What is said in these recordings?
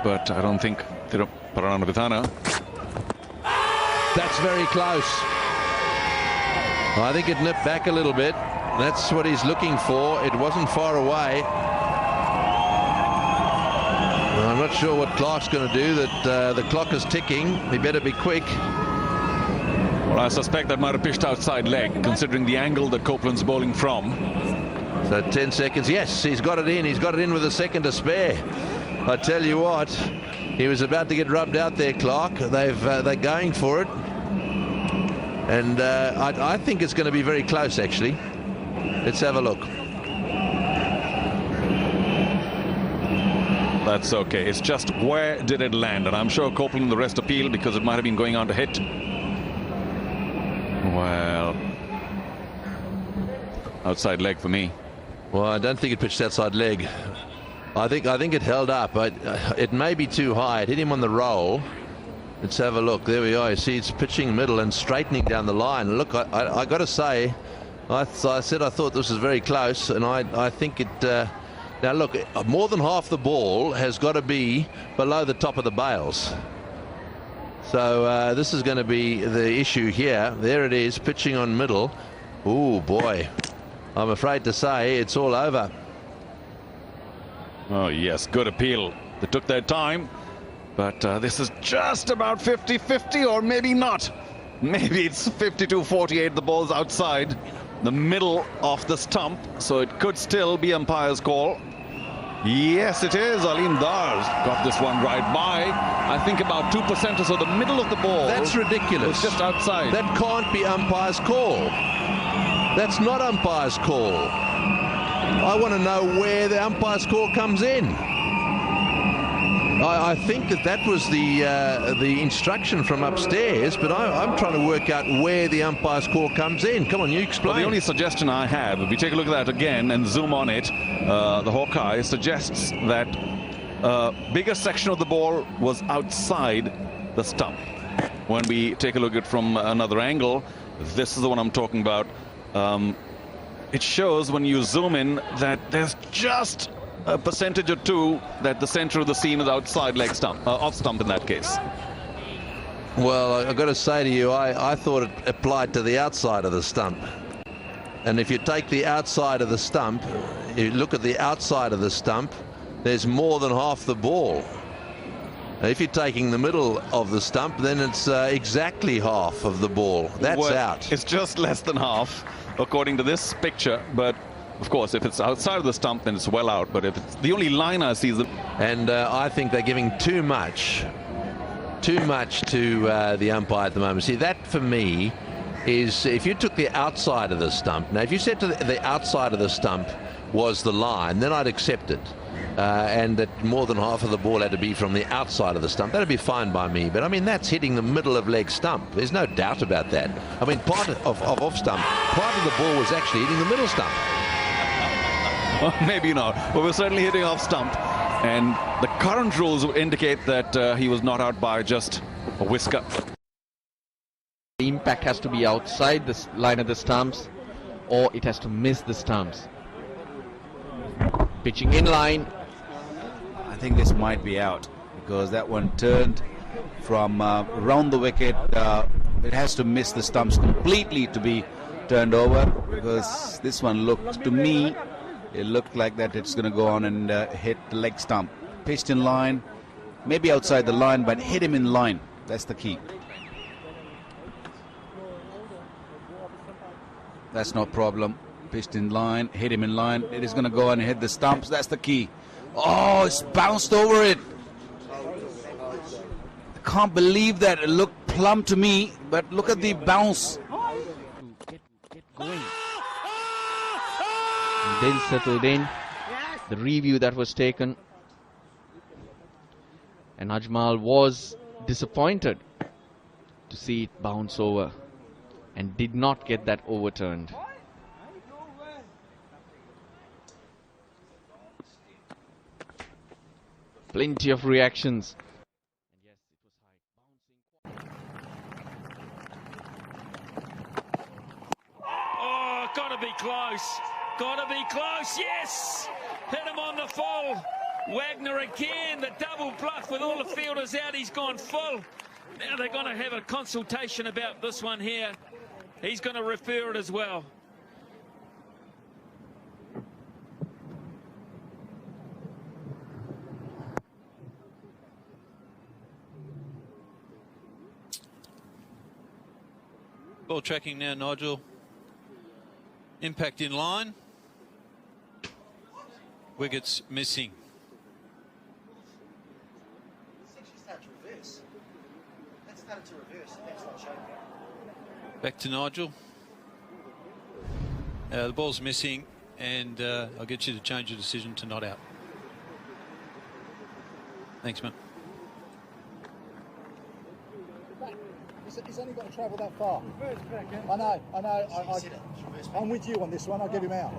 but I don't think Paranavithana. That's very close. I think it nipped back a little bit. That's what he's looking for. It wasn't far away. I'm not sure what Clark's going to do. That the clock is ticking. He better be quick. Well, I suspect that might have pitched outside leg, considering the angle that Copeland's bowling from. So 10 seconds. Yes, he's got it in. He's got it in with a second to spare. I tell you what, he was about to get rubbed out there, Clark. They're going for it, and I think it's going to be very close. Actually, let's have a look. That's okay. It's just where did it land, and I'm sure Copeland and the rest appeal because it might have been going on to hit. Well, outside leg for me. Well, I don't think it pitched outside leg. I think it held up. It may be too high. It hit him on the roll. Let's have a look. There we are. You see, it's pitching middle and straightening down the line. Look, I got to say, I said I thought this was very close, and I think it. Now look, more than half the ball has got to be below the top of the bails. So this is going to be the issue here. There it is, pitching on middle. Ooh, boy. I'm afraid to say it's all over. Oh, yes, good appeal. They took their time, but this is just about 50-50, or maybe not. Maybe it's 52-48. The ball's outside the middle of the stump, so it could still be umpire's call. Yes, it is. Alim Dar got this one right by, I think, about 2% or so. The middle of the ball. That's ridiculous. It's just outside. That can't be umpire's call. That's not umpire's call. I want to know where the umpire's call comes in. I think that was the instruction from upstairs, but I'm trying to work out where the umpire's call comes in. Come on, you explain. Well, the only suggestion I have, if we take a look at that again and zoom on it, the Hawkeye suggests that bigger section of the ball was outside the stump. When we take a look at it from another angle, this is the one I'm talking about. It shows when you zoom in that there's just a percentage or two that the center of the seam is outside leg stump, off stump in that case. Well, I've got to say to you, I thought it applied to the outside of the stump. And if you take the outside of the stump, you look at the outside of the stump, there's more than half the ball. If you're taking the middle of the stump, then it's exactly half of the ball. That's out. It's just less than half, according to this picture, but of course, if it's outside of the stump, then it's well out. But if it's the only line I see is and I think they're giving too much to the umpire at the moment. See, that for me is, if you took the outside of the stump, now if you said to the outside of the stump was the line, then I'd accept it. And that more than half of the ball had to be from the outside of the stump. That'd be fine by me. But I mean, that's hitting the middle of leg stump. There's no doubt about that. I mean, part of off stump, part of the ball was actually hitting the middle stump. Well, maybe not, but we're certainly hitting off stump, and the current rules indicate that he was not out by just a whisker. The impact has to be outside the line of the stumps, or it has to miss the stumps. Pitching in line. I think this might be out because that one turned from around the wicket. It has to miss the stumps completely to be turned over, because this one looked to me, it looked like that it's going to go on and hit the leg stump. Pitched in line, maybe outside the line, but hit him in line. That's the key. That's no problem. Pitched in line, hit him in line. It is going to go on and hit the stumps. That's the key. Oh, it's bounced over it. I can't believe that. It looked plumb to me, but look at the bounce. Get going. Then settled in. The review that was taken, and Ajmal was disappointed to see it bounce over and did not get that overturned. Plenty of reactions. Oh, gotta be close. Gotta be close. Yes! Hit him on the full. Wagner again, the double bluff with all the fielders out. He's gone full. Now they're going to have a consultation about this one here. He's going to refer it as well. Ball tracking now, Nigel. Impact in line. Wickets missing. Back to Nigel. The ball's missing, and I'll get you to change your decision to not out. Thanks, man. He's only got to travel that far. I know. I'm with you on this one. I'll get him out.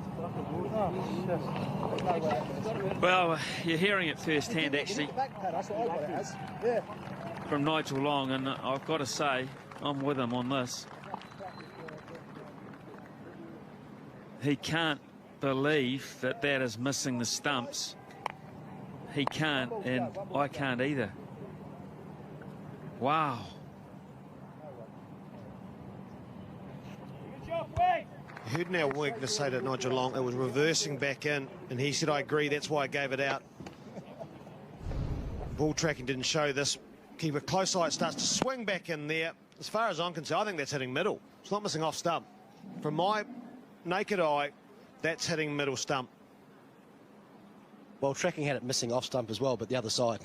Well, you're hearing it firsthand, actually, That's what I got it as. Yeah. from Nigel Long, and I've got to say, I'm with him on this. He can't believe that that is missing the stumps. He can't, and I can't either. Wow. I heard now Wagner say to Nigel Long it was reversing back in, and he said, I agree, that's why I gave it out. Ball tracking didn't show this. Keep a close eye, it starts to swing back in there. As far as I'm concerned, I think that's hitting middle. It's not missing off stump. From my naked eye, that's hitting middle stump. Well, tracking had it missing off stump as well, but the other side.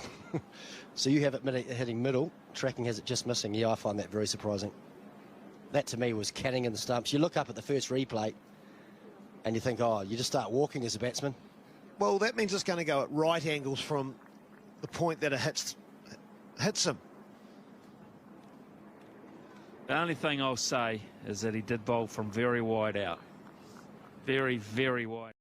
So you have it hitting middle, tracking has it just missing. Yeah, I find that very surprising. That to me was canning in the stumps. You look up at the first replay and you think, oh, you just start walking as a batsman. Well, that means it's going to go at right angles from the point that it hits him. The only thing I'll say is that he did bowl from very wide out. Very, very wide.